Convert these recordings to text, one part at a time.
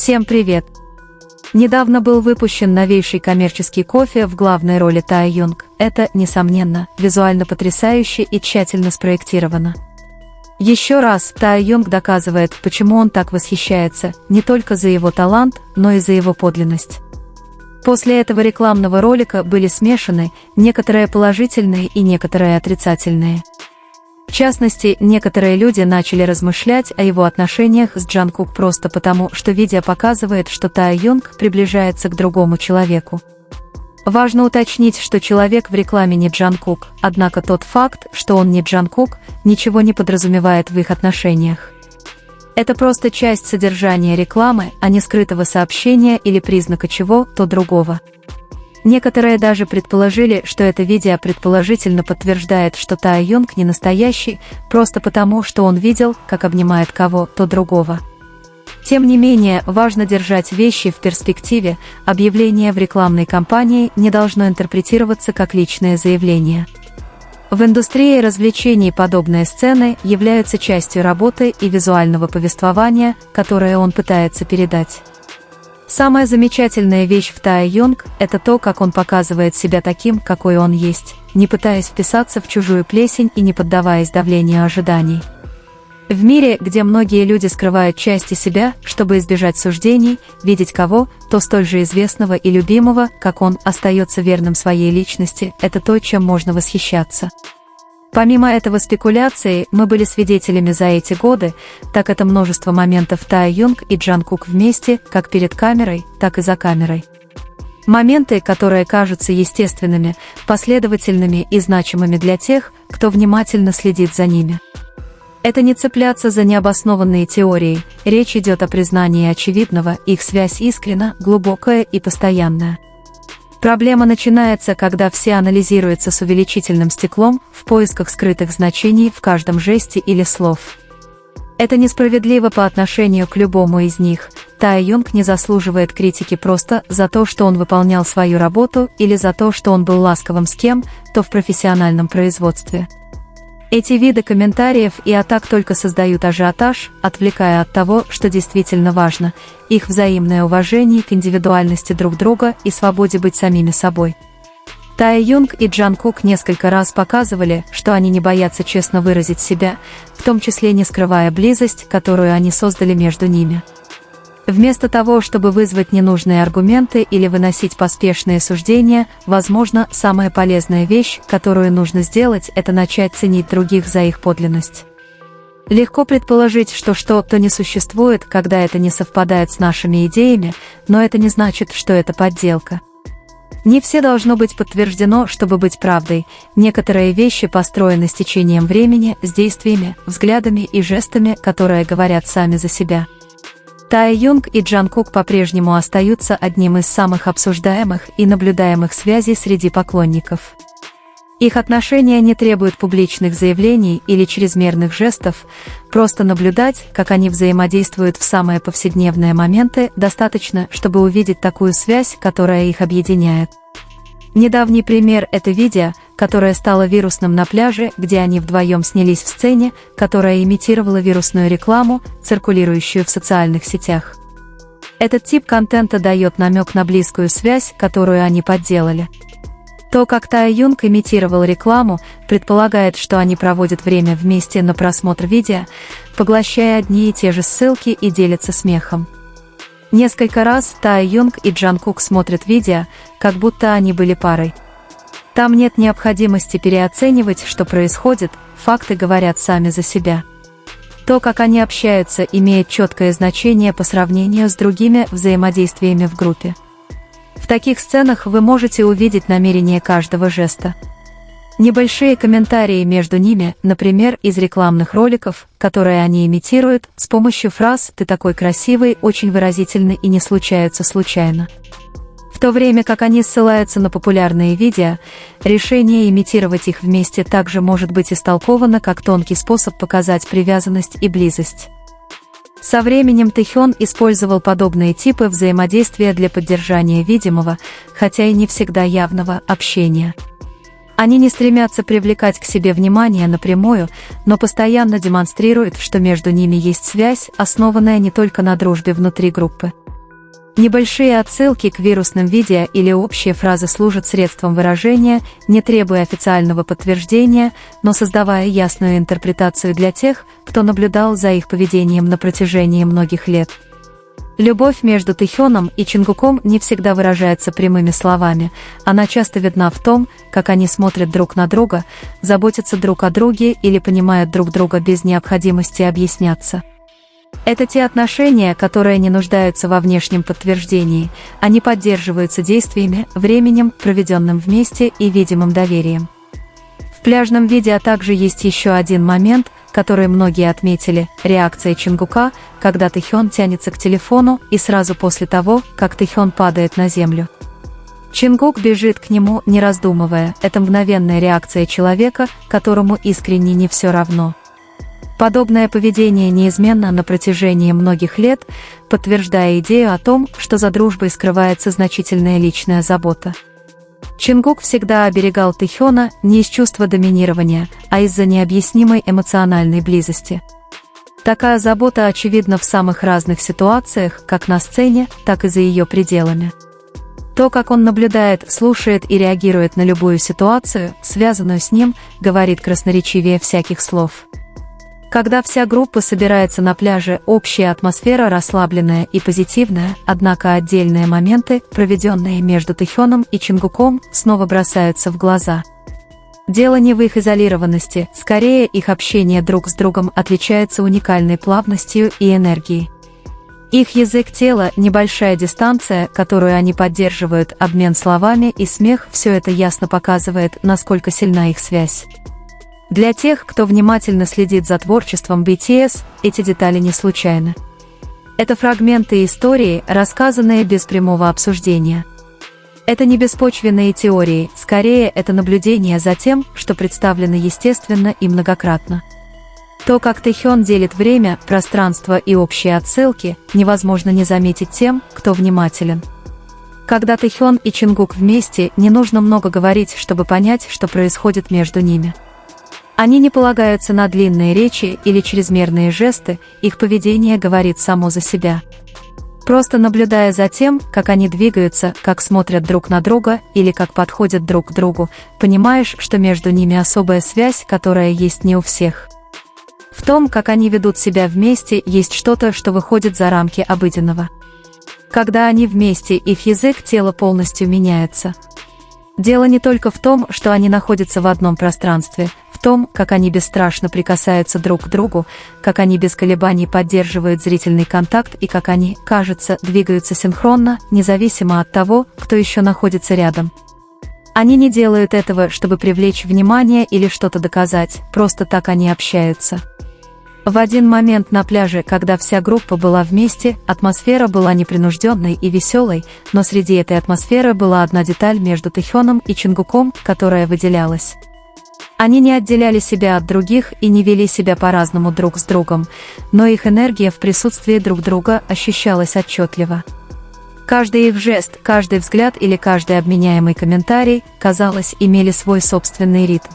Всем привет! Недавно был выпущен новейший коммерческий кофе в главной роли Тае Юнг. Это, несомненно, визуально потрясающе и тщательно спроектировано. Еще раз Тае Юнг доказывает, почему он так восхищается, не только за его талант, но и за его подлинность. После этого рекламного ролика были смешаны некоторые положительные и некоторые отрицательные. В частности, некоторые люди начали размышлять о его отношениях с Джангкук просто потому, что видео показывает, что Тае Юнг приближается к другому человеку. Важно уточнить, что человек в рекламе не Джангкук, однако тот факт, что он не Джангкук, ничего не подразумевает в их отношениях. Это просто часть содержания рекламы, а не скрытого сообщения или признака чего-то другого. Некоторые даже предположили, что это видео предположительно подтверждает, что Тае Юнг не настоящий, просто потому, что он видел, как обнимает кого-то другого. Тем не менее, важно держать вещи в перспективе, объявление в рекламной кампании не должно интерпретироваться как личное заявление. В индустрии развлечений подобные сцены являются частью работы и визуального повествования, которое он пытается передать. Самая замечательная вещь в Тае Юнг – это то, как он показывает себя таким, какой он есть, не пытаясь вписаться в чужую плесень и не поддаваясь давлению ожиданий. В мире, где многие люди скрывают части себя, чтобы избежать суждений, видеть кого-то столь же известного и любимого, как он, остается верным своей личности – это то, чем можно восхищаться. Помимо этого спекуляции, мы были свидетелями за эти годы, так это множество моментов Тае Юнг и Джангкук вместе, как перед камерой, так и за камерой. Моменты, которые кажутся естественными, последовательными и значимыми для тех, кто внимательно следит за ними. Это не цепляться за необоснованные теории, речь идет о признании очевидного, их связь искренна, глубокая и постоянная. Проблема начинается, когда все анализируется с увеличительным стеклом в поисках скрытых значений в каждом жесте или слов. Это несправедливо по отношению к любому из них. Тае Юнг не заслуживает критики просто за то, что он выполнял свою работу или за то, что он был ласковым с кем-то в профессиональном производстве. Эти виды комментариев и атак только создают ажиотаж, отвлекая от того, что действительно важно – их взаимное уважение к индивидуальности друг друга и свободе быть самими собой. Тае Юнг и Джангкук несколько раз показывали, что они не боятся честно выразить себя, в том числе не скрывая близость, которую они создали между ними. Вместо того, чтобы вызвать ненужные аргументы или выносить поспешные суждения, возможно, самая полезная вещь, которую нужно сделать, это начать ценить других за их подлинность. Легко предположить, что что-то не существует, когда это не совпадает с нашими идеями, но это не значит, что это подделка. Не все должно быть подтверждено, чтобы быть правдой. Некоторые вещи построены с течением времени, с действиями, взглядами и жестами, которые говорят сами за себя. Тае Юнг и Джангкук по-прежнему остаются одним из самых обсуждаемых и наблюдаемых связей среди поклонников. Их отношения не требуют публичных заявлений или чрезмерных жестов, просто наблюдать, как они взаимодействуют в самые повседневные моменты, достаточно, чтобы увидеть такую связь, которая их объединяет. Недавний пример – это видео, которое стало вирусным на пляже, где они вдвоем снялись в сцене, которая имитировала вирусную рекламу, циркулирующую в социальных сетях. Этот тип контента дает намек на близкую связь, которую они подделали. То, как Тае Юнг имитировал рекламу, предполагает, что они проводят время вместе на просмотр видео, поглощая одни и те же ссылки и делятся смехом. Несколько раз Тае Юнг и Джангкук смотрят видео, как будто они были парой. Там нет необходимости переоценивать, что происходит, факты говорят сами за себя. То, как они общаются, имеет четкое значение по сравнению с другими взаимодействиями в группе. В таких сценах вы можете увидеть намерение каждого жеста. Небольшие комментарии между ними, например, из рекламных роликов, которые они имитируют, с помощью фраз «ты такой красивый» очень выразительны и не случаются случайно. В то время как они ссылаются на популярные видео, решение имитировать их вместе также может быть истолковано как тонкий способ показать привязанность и близость. Со временем Тэхён использовал подобные типы взаимодействия для поддержания видимого, хотя и не всегда явного, общения. Они не стремятся привлекать к себе внимание напрямую, но постоянно демонстрируют, что между ними есть связь, основанная не только на дружбе внутри группы. Небольшие отсылки к вирусным видео или общие фразы служат средством выражения, не требуя официального подтверждения, но создавая ясную интерпретацию для тех, кто наблюдал за их поведением на протяжении многих лет. Любовь между Тэхёном и Чингуком не всегда выражается прямыми словами, она часто видна в том, как они смотрят друг на друга, заботятся друг о друге или понимают друг друга без необходимости объясняться. Это те отношения, которые не нуждаются во внешнем подтверждении, они поддерживаются действиями, временем, проведенным вместе и видимым доверием. В пляжном видео также есть еще один момент, который многие отметили – реакция Чингука, когда Тэхён тянется к телефону и сразу после того, как Тэхён падает на землю. Чингук бежит к нему, не раздумывая, это мгновенная реакция человека, которому искренне не все равно. Подобное поведение неизменно на протяжении многих лет, подтверждая идею о том, что за дружбой скрывается значительная личная забота. Чингук всегда оберегал Тэхёна не из чувства доминирования, а из-за необъяснимой эмоциональной близости. Такая забота очевидна в самых разных ситуациях, как на сцене, так и за ее пределами. То, как он наблюдает, слушает и реагирует на любую ситуацию, связанную с ним, говорит красноречивее всяких слов. Когда вся группа собирается на пляже, общая атмосфера расслабленная и позитивная, однако отдельные моменты, проведенные между Тэхёном и Чингуком, снова бросаются в глаза. Дело не в их изолированности, скорее их общение друг с другом отличается уникальной плавностью и энергией. Их язык тела, небольшая дистанция, которую они поддерживают, обмен словами и смех – все это ясно показывает, насколько сильна их связь. Для тех, кто внимательно следит за творчеством BTS, эти детали не случайны. Это фрагменты истории, рассказанные без прямого обсуждения. Это не беспочвенные теории, скорее это наблюдение за тем, что представлено естественно и многократно. То, как Тэхён делит время, пространство и общие отсылки, невозможно не заметить тем, кто внимателен. Когда Тэхён и Чингук вместе, не нужно много говорить, чтобы понять, что происходит между ними. Они не полагаются на длинные речи или чрезмерные жесты, их поведение говорит само за себя. Просто наблюдая за тем, как они двигаются, как смотрят друг на друга или как подходят друг к другу, понимаешь, что между ними особая связь, которая есть не у всех. В том, как они ведут себя вместе, есть что-то, что выходит за рамки обыденного. Когда они вместе, их язык тела полностью меняется. Дело не только в том, что они находятся в одном пространстве, в том, как они бесстрашно прикасаются друг к другу, как они без колебаний поддерживают зрительный контакт и как они, кажется, двигаются синхронно, независимо от того, кто еще находится рядом. Они не делают этого, чтобы привлечь внимание или что-то доказать, просто так они общаются. В один момент на пляже, когда вся группа была вместе, атмосфера была непринужденной и веселой, но среди этой атмосферы была одна деталь между Тэхёном и Чингуком, которая выделялась. Они не отделяли себя от других и не вели себя по-разному друг с другом, но их энергия в присутствии друг друга ощущалась отчетливо. Каждый их жест, каждый взгляд или каждый обменяемый комментарий, казалось, имели свой собственный ритм.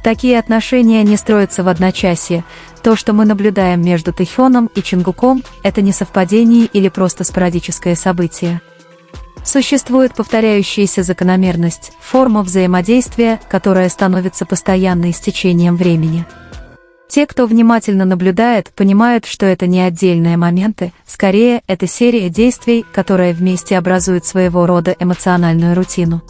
Такие отношения не строятся в одночасье. То, что мы наблюдаем между Тэхёном и Чингуком, это не совпадение или просто спорадическое событие. Существует повторяющаяся закономерность, форма взаимодействия, которая становится постоянной с течением времени. Те, кто внимательно наблюдает, понимают, что это не отдельные моменты, скорее, это серия действий, которая вместе образует своего рода эмоциональную рутину.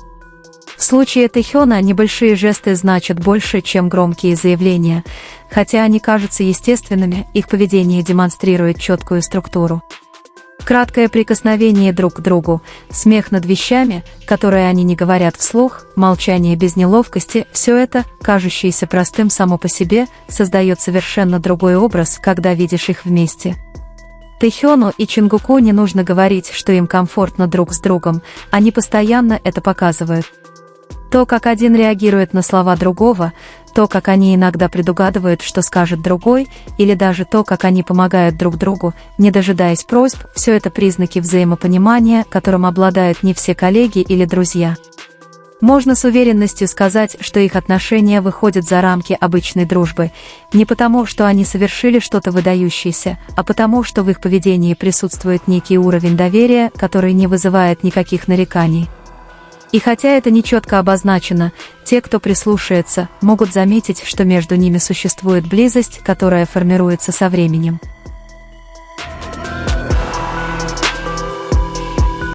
В случае Тэхёна небольшие жесты значат больше, чем громкие заявления, хотя они кажутся естественными, их поведение демонстрирует четкую структуру. Краткое прикосновение друг к другу, смех над вещами, которые они не говорят вслух, молчание без неловкости – все это, кажущееся простым само по себе, создает совершенно другой образ, когда видишь их вместе. Тэхёну и Чингуку не нужно говорить, что им комфортно друг с другом, они постоянно это показывают. То, как один реагирует на слова другого, то, как они иногда предугадывают, что скажет другой, или даже то, как они помогают друг другу, не дожидаясь просьб, все это признаки взаимопонимания, которым обладают не все коллеги или друзья. Можно с уверенностью сказать, что их отношения выходят за рамки обычной дружбы, не потому, что они совершили что-то выдающееся, а потому, что в их поведении присутствует некий уровень доверия, который не вызывает никаких нареканий. И хотя это не четко обозначено, те, кто прислушается, могут заметить, что между ними существует близость, которая формируется со временем.